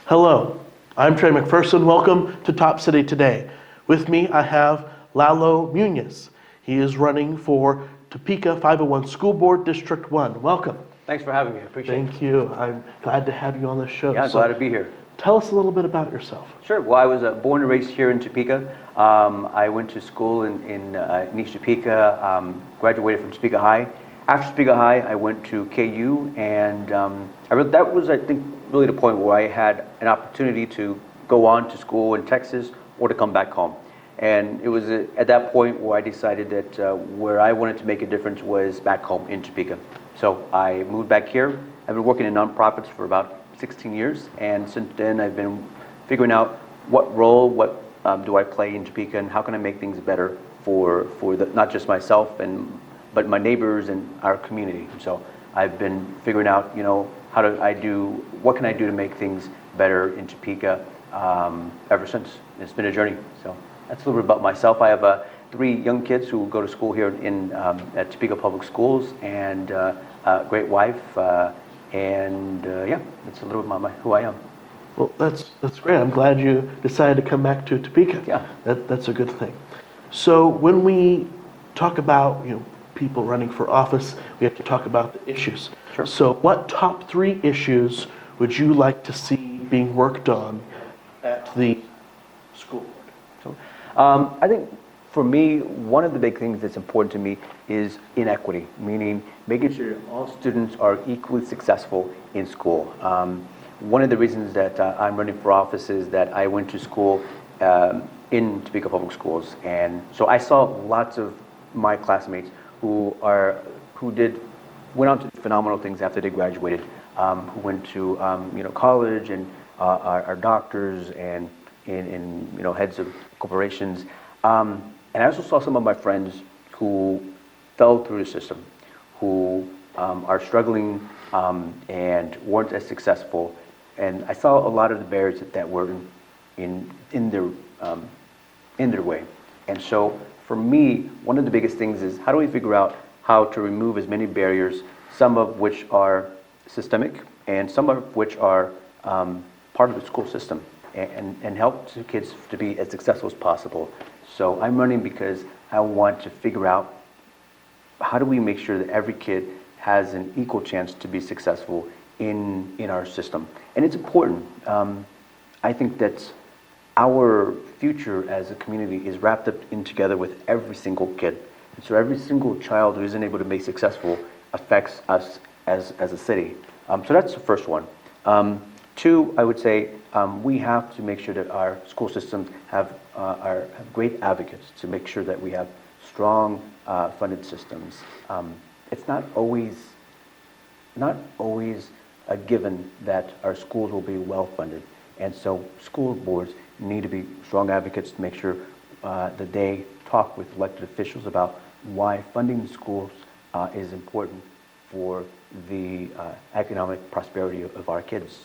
Hello, I'm Trey McPherson. Welcome to Top City Today. With me, I have Lalo Munoz. He is running for Topeka 501 School Board District 1. Welcome. Thanks for having me. I appreciate it. Thank you. I'm glad to have you on the show. Yeah, glad to be here. Tell us a little bit about yourself. Sure. Well, I was born and raised here in Topeka. I went to school in East Topeka, graduated from Topeka High. After Topeka High, I went to KU, and that was, I think, really the point where I had an opportunity to go on to school in Texas or to come back home. And it was at that point where I decided that where I wanted to make a difference was back home in Topeka. So I moved back here. I've been working in nonprofits for about 16 years, and since then I've been figuring out what role, do I play in Topeka, and how can I make things better for not just myself but my neighbors and our community. So I've been figuring out, what can I do to make things better in Topeka ever since. It's been a journey. So that's a little bit about myself. I have 3 young kids who go to school here at Topeka Public Schools, and a great wife, that's a little bit about who I am. Well, that's great. I'm glad you decided to come back to Topeka. Yeah. That's a good thing. So when we talk about people running for office, we have to talk about the issues. Sure. So what top 3 issues would you like to see being worked on at the school board? So, I think for me, one of the big things that's important to me is inequity, meaning making sure all students are equally successful in school. One of the reasons that I'm running for office is that I went to school in Topeka Public Schools, and so I saw lots of my classmates who went on to do phenomenal things after they graduated, who went to college and are doctors and heads of corporations. And I also saw some of my friends who fell through the system, who are struggling and weren't as successful. And I saw a lot of the barriers that were in their way. And so for me, one of the biggest things is how do we figure out how to remove as many barriers, some of which are systemic and some of which are part of the school system, and help the kids to be as successful as possible. So I'm running because I want to figure out how do we make sure that every kid has an equal chance to be successful in our system. And it's important. I think that our future as a community is wrapped up in together with every single kid. And so every single child who isn't able to be successful affects us as a city. So that's the first one. 2, I would say we have to make sure that our school systems have great advocates to make sure that we have strong funded systems. It's not always a given that our schools will be well funded, and so school boards need to be strong advocates to make sure that they talk with elected officials about why funding the schools is important for the economic prosperity of our kids.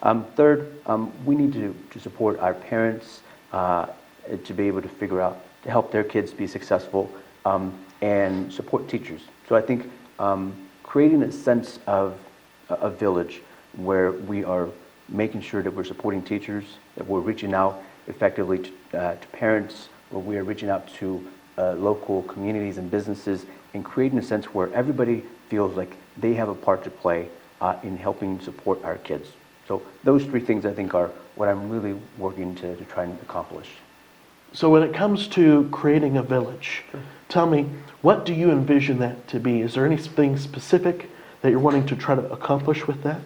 3rd, we need to support our parents to be able to figure out, to help their kids be successful, and support teachers. So I think creating a sense of a village where we are making sure that we're supporting teachers, that we're reaching out effectively to parents, where we are reaching out to local communities and businesses, and creating a sense where everybody feels like they have a part to play in helping support our kids. So those 3 things I think are what I'm really working to try and accomplish. So when it comes to creating a village, tell me, what do you envision that to be? Is there anything specific that you're wanting to try to accomplish with that?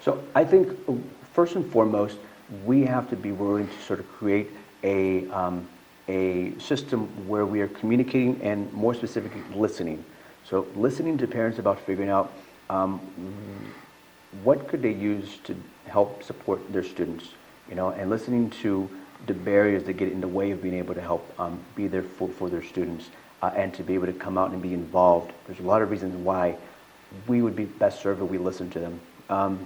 So I think first and foremost, we have to be willing to sort of create a system where we are communicating and more specifically listening. So listening to parents about figuring out what could they use to help support their students, and listening to the barriers that get in the way of being able to help be there for their students, and to be able to come out and be involved. There's a lot of reasons why we would be best served if we listen to them.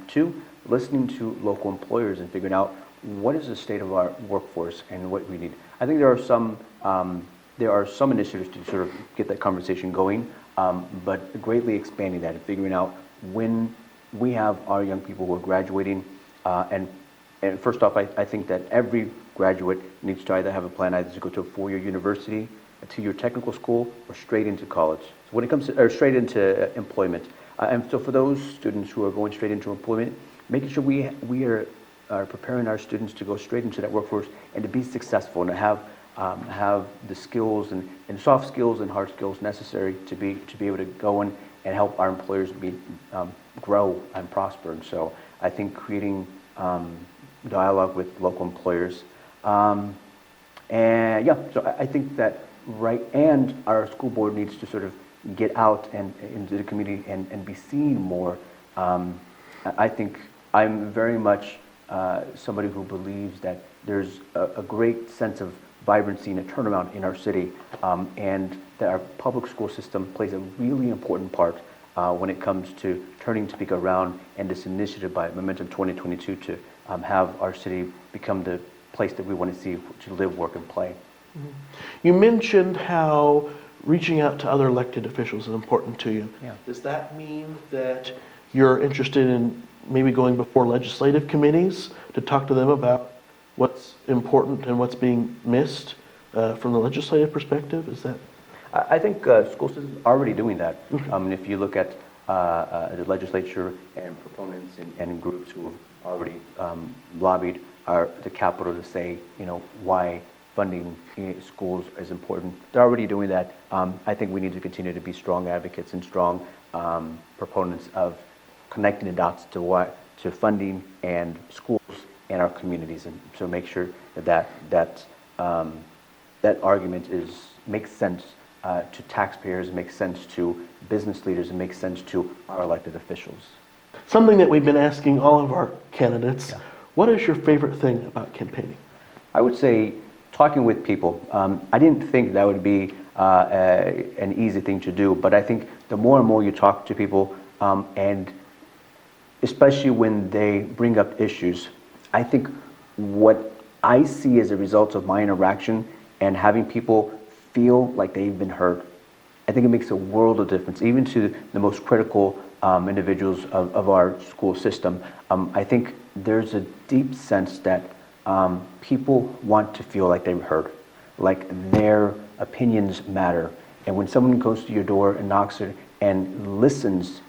2, listening to local employers and figuring out what is the state of our workforce and what we need. I think there are some initiatives to sort of get that conversation going, but greatly expanding that and figuring out when we have our young people who are graduating and And first off, I think that every graduate needs to either have a plan either to go to a four-year university, a two-year technical school, or straight into college. So when it comes to, or straight into employment. And so for those students who are going straight into employment, making sure we are preparing our students to go straight into that workforce and to be successful and to have the skills and soft skills and hard skills necessary to be able to go in and help our employers grow and prosper. And so I think creating dialogue with local employers. And yeah, so I think that and our school board needs to sort of get out and into the community and be seen more. I think I'm very much somebody who believes that there's a great sense of vibrancy and a turnaround in our city, and that our public school system plays a really important part when it comes to turning Topeka around, and this initiative by Momentum 2022 to have our city become the place that we want to see to live, work, and play. Mm-hmm. You mentioned how reaching out to other elected officials is important to you. Yeah. Does that mean that you're interested in maybe going before legislative committees to talk to them about what's important and what's being missed from the legislative perspective? Is that? I think school systems are already doing that. And if you look at the legislature and proponents and groups who have already lobbied the Capitol to say, why funding schools is important. They're already doing that. I think we need to continue to be strong advocates and strong proponents of connecting the dots to funding and schools and our communities, and so make sure that argument makes sense to taxpayers, makes sense to business leaders, and makes sense to our elected officials. Something that we've been asking all of our candidates, what is your favorite thing about campaigning? I would say talking with people. I didn't think that would be an easy thing to do, but I think the more and more you talk to people, and especially when they bring up issues, I think what I see as a result of my interaction and having people feel like they've been heard, I think it makes a world of difference, even to the most critical individuals of our school system. I think there's a deep sense that people want to feel like they're heard, like their opinions matter. And when someone goes to your door and knocks it and listens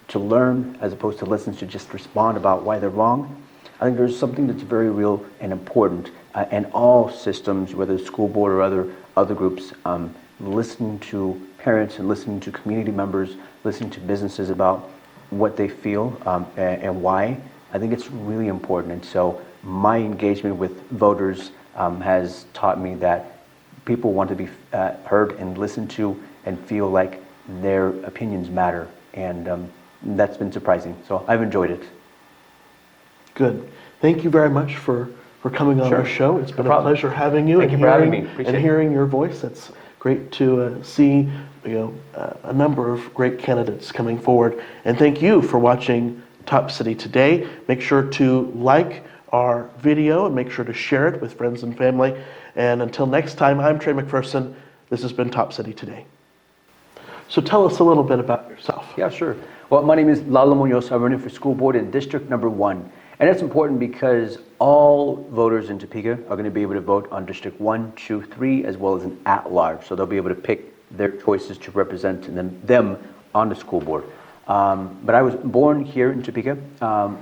to learn as opposed to listens to just respond about why they're wrong, I think there's something that's very real and important. And all systems, whether it's school board or other groups, listening to parents and listening to community members, listening to businesses about what they feel and why, I think it's really important. And so my engagement with voters has taught me that people want to be heard and listened to and feel like their opinions matter. And that's been surprising. So I've enjoyed it. Good. Thank you very much for coming on our show. It's been a pleasure having you. Thank you for having me. Appreciate it. Hearing your voice. It's great to see a number of great candidates coming forward. And thank you for watching Top City Today. Make sure to like our video and make sure to share it with friends and family. And until next time, I'm Trey McPherson. This has been Top City Today. So tell us a little bit about yourself. Yeah, sure. Well, my name is Lalo Munoz. I'm running for school board in District Number 1. And that's important because all voters in Topeka are going to be able to vote on District 1, 2, 3, as well as an at-large. So they'll be able to pick their choices to represent them on the school board. But I was born here in Topeka,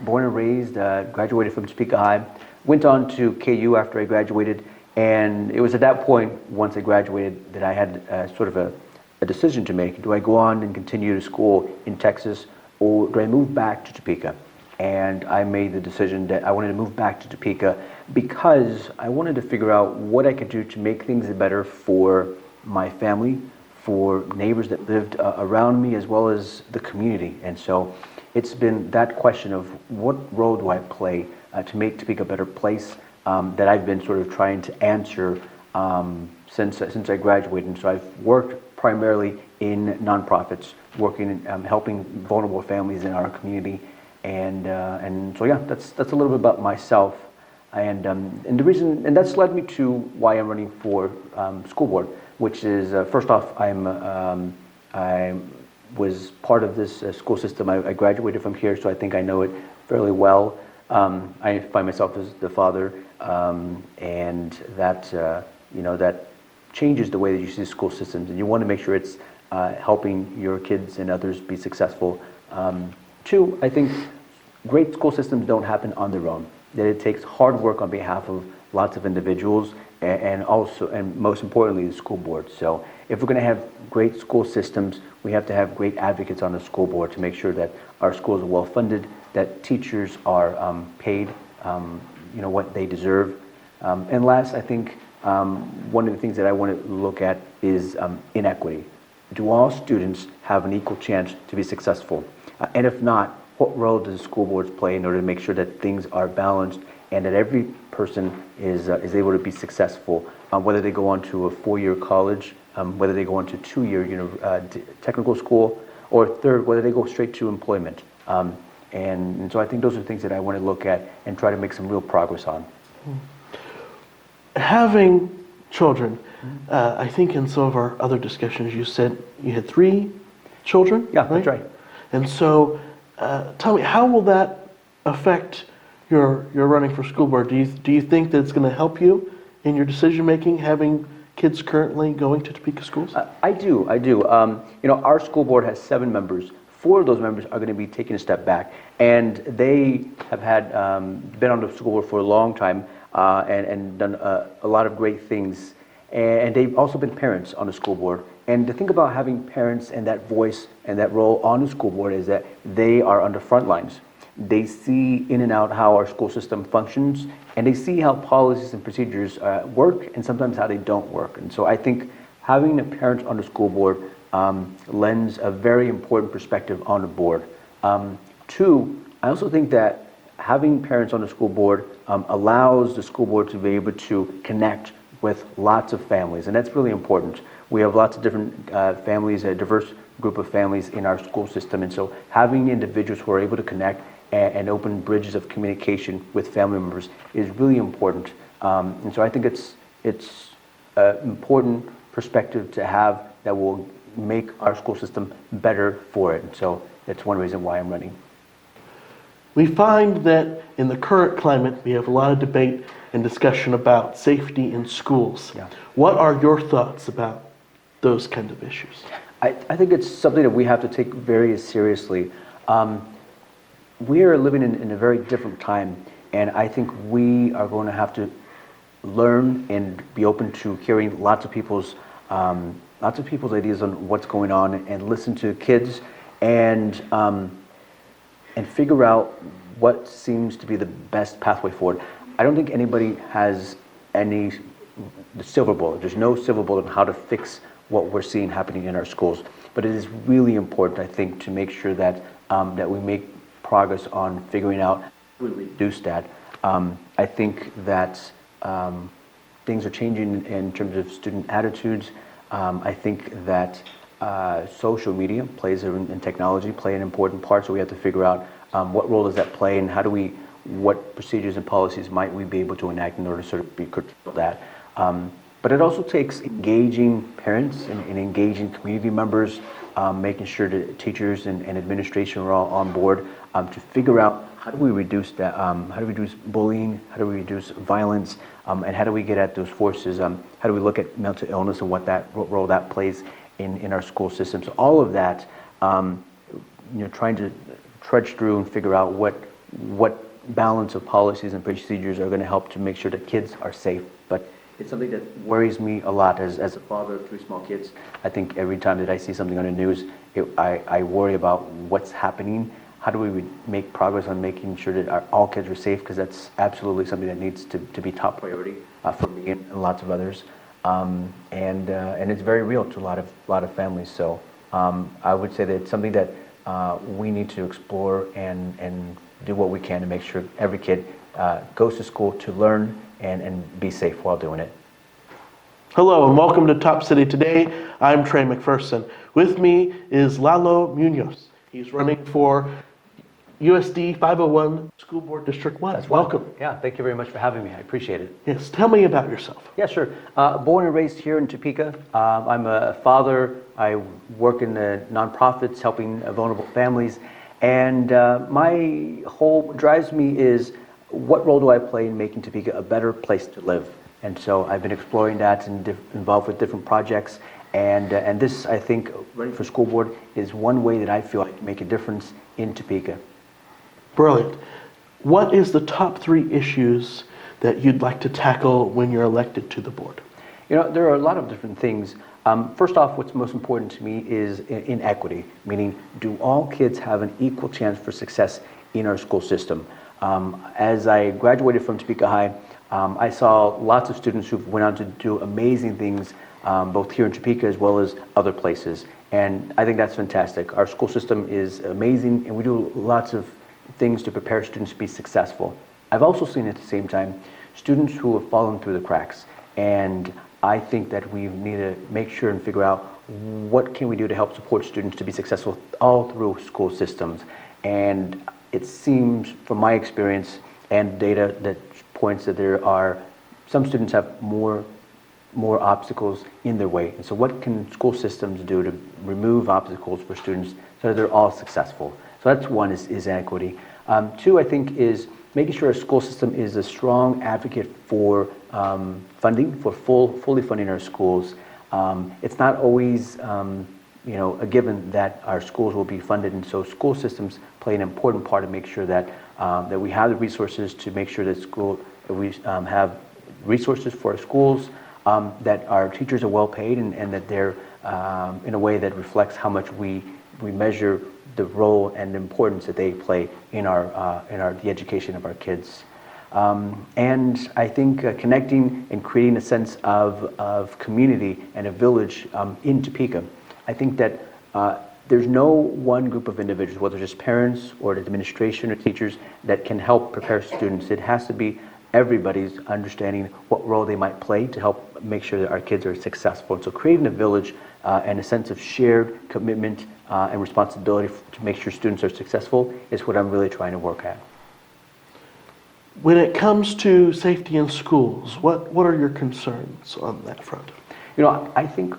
born and raised, graduated from Topeka High, went on to KU after I graduated. And it was at that point, once I graduated, that I had sort of a decision to make. Do I go on and continue to school in Texas, or do I move back to Topeka? And I made the decision that I wanted to move back to Topeka because I wanted to figure out what I could do to make things better for my family, for neighbors that lived around me, as well as the community. And so it's been that question of what role do I play to make Topeka a better place that I've been sort of trying to answer since I graduated. And so I've worked primarily in nonprofits, working helping vulnerable families in our community. And so yeah, that's a little bit about myself, and the reason, and that's led me to why I'm running for school board, which is first off, I was part of this school system. I graduated from here, so I think I know it fairly well. I find myself as the father, and that that changes the way that you see school systems, and you want to make sure it's helping your kids and others be successful. Two, I think great school systems don't happen on their own. That it takes hard work on behalf of lots of individuals, and also, and most importantly, the school board. So if we're going to have great school systems, we have to have great advocates on the school board to make sure that our schools are well funded, that teachers are paid, what they deserve. And last, I think one of the things that I want to look at is inequity. Do all students have an equal chance to be successful? And if not, what role does the school boards play in order to make sure that things are balanced and that every person is able to be successful, whether they go on to a 4-year college, whether they go on to 2-year technical school, or third, whether they go straight to employment. And so I think those are things that I want to look at and try to make some real progress on. Having children, I think in some of our other discussions you said you had 3 children? Yeah, that's right. And so tell me, how will that affect your running for school board? Do you think that it's going to help you in your decision making, having kids currently going to Topeka schools? I do. Our school board has 7 members. 4 of those members are going to be taking a step back, and they have had been on the school board for a long time and done a lot of great things. And they've also been parents on the school board. And the thing about having parents and that voice and that role on the school board is that they are on the front lines. They see in and out how our school system functions, and they see how policies and procedures work, and sometimes how they don't work. And so I think having the parents on the school board lends a very important perspective on the board. 2, I also think that having parents on the school board allows the school board to be able to connect with lots of families, and that's really important. We have lots of different families, a diverse group of families in our school system, and so having individuals who are able to connect and open bridges of communication with family members is really important. And so I think it's an important perspective to have that will make our school system better for it. And so that's one reason why I'm running. We find that in the current climate, we have a lot of debate and discussion about safety in schools. Yeah. What are your thoughts about those kind of issues? I think it's something that we have to take very seriously. We are living in a very different time, and I think we are going to have to learn and be open to hearing lots of people's ideas on what's going on, and listen to kids and figure out what seems to be the best pathway forward. I don't think anybody has the silver bullet. There's no silver bullet on how to fix what we're seeing happening in our schools. But it is really important, I think, to make sure that that we make progress on figuring out how to reduce that. I think that things are changing in terms of student attitudes. I think that social media and technology play an important part, so we have to figure out what role does that play, and what procedures and policies might we be able to enact in order to sort of curtail that. But it also takes engaging parents and engaging community members, making sure that teachers and administration are all on board to figure out how do we reduce that, how do we reduce bullying, how do we reduce violence, and how do we get at those forces, how do we look at mental illness and what role that plays in our school system. So all of that, trying to trudge through and figure out what balance of policies and procedures are going to help to make sure that kids are safe. But it's something that worries me a lot as a father of 3 small kids. I think every time that I see something on the news, I worry about what's happening. How do we make progress on making sure that all kids are safe? Because that's absolutely something that needs to be top priority for me and lots of others. And it's very real to a lot of families. So I would say that it's something that we need to explore and do what we can to make sure every kid goes to school to learn and be safe while doing it. Hello and welcome to Top City Today. I'm Trey McPherson. With me is Lalo Munoz. He's running for USD 501 School Board District 1. Welcome. Yeah, thank you very much for having me. I appreciate it. Yes, tell me about yourself. Yeah, sure. Born and raised here in Topeka. I'm a father. I work in the nonprofits helping vulnerable families. And my whole drives me is, what role do I play in making Topeka a better place to live? And so I've been exploring that and involved with different projects. And this, I think, running for school board is one way that I feel I can make a difference in Topeka. Brilliant. What is the top 3 issues that you'd like to tackle when you're elected to the board? You know, there are a lot of different things. First off, what's most important to me is inequity, meaning do all kids have an equal chance for success in our school system? As I graduated from Topeka High, I saw lots of students who went on to do amazing things, both here in Topeka as well as other places. And I think that's fantastic. Our school system is amazing, and we do lots of things to prepare students to be successful. I've also seen at the same time students who have fallen through the cracks. And I think that we need to make sure and figure out what can we do to help support students to be successful all through school systems. And it seems, from my experience and data, that points that there are some students have more obstacles in their way. And so what can school systems do to remove obstacles for students so that they're all successful? So that's one, is equity. 2, I think, is making sure our school system is a strong advocate for funding, for fully funding our schools. It's not always a given that our schools will be funded, and so school systems play an important part to make sure that that we have the resources to make sure that we have resources for our schools, that our teachers are well paid, and that they're in a way that reflects how much we measure the role and importance that they play in the education of our kids. And I think connecting and creating a sense of community and a village in Topeka. I think that there's no one group of individuals, whether it's parents or the administration or teachers, that can help prepare students. It has to be everybody's understanding what role they might play to help make sure that our kids are successful. And so creating a village and a sense of shared commitment and responsibility to make sure students are successful is what I'm really trying to work at. When it comes to safety in schools, what are your concerns on that front? You know, I think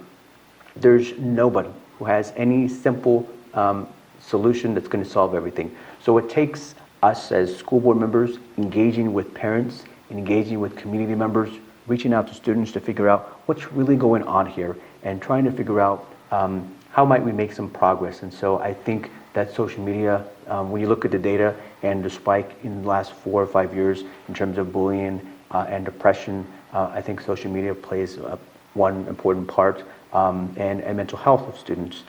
there's nobody who has any simple solution that's going to solve everything. So it takes us as school board members engaging with parents, engaging with community members, reaching out to students to figure out what's really going on here and trying to figure out how might we make some progress. And so I think that social media, when you look at the data and the spike in the last 4 or 5 years in terms of bullying and depression, I think social media plays one important part, and mental health of students.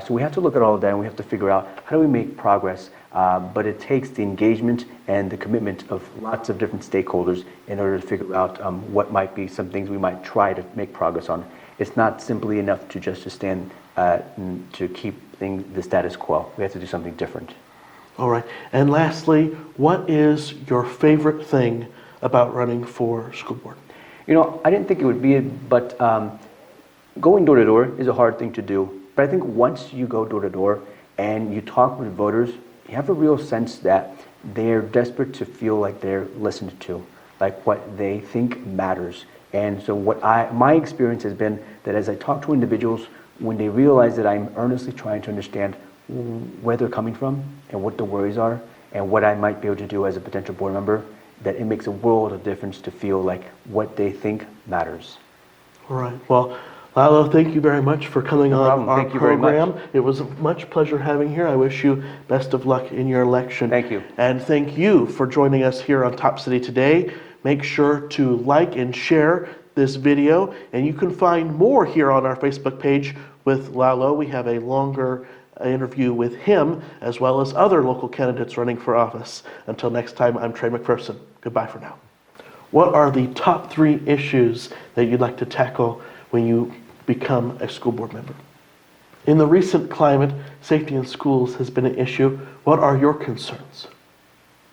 So we have to look at all of that, and we have to figure out how do we make progress, but it takes the engagement and the commitment of lots of different stakeholders in order to figure out what might be some things we might try to make progress on. It's not simply enough to just to stand to keep the status quo. We have to do something different. All right. And lastly, what is your favorite thing about running for school board? You know, I didn't think it would be it, but going door to door is a hard thing to do. But I think once you go door to door and you talk with voters, you have a real sense that they're desperate to feel like they're listened to, like what they think matters. And so my experience has been that as I talk to individuals, when they realize that I'm earnestly trying to understand where they're coming from and what the worries are and what I might be able to do as a potential board member, that it makes a world of difference to feel like what they think matters. All right. Well, Lalo, thank you very much for coming on our program. It was a much pleasure having you here. I wish you best of luck in your election. Thank you. And thank you for joining us here on Top City today. Make sure to like and share this video, and you can find more here on our Facebook page with Lalo. We have a longer interview with him, as well as other local candidates running for office. Until next time, I'm Trey McPherson. Goodbye for now. What are the top 3 issues that you'd like to tackle when you become a school board member? In the recent climate, safety in schools has been an issue. What are your concerns?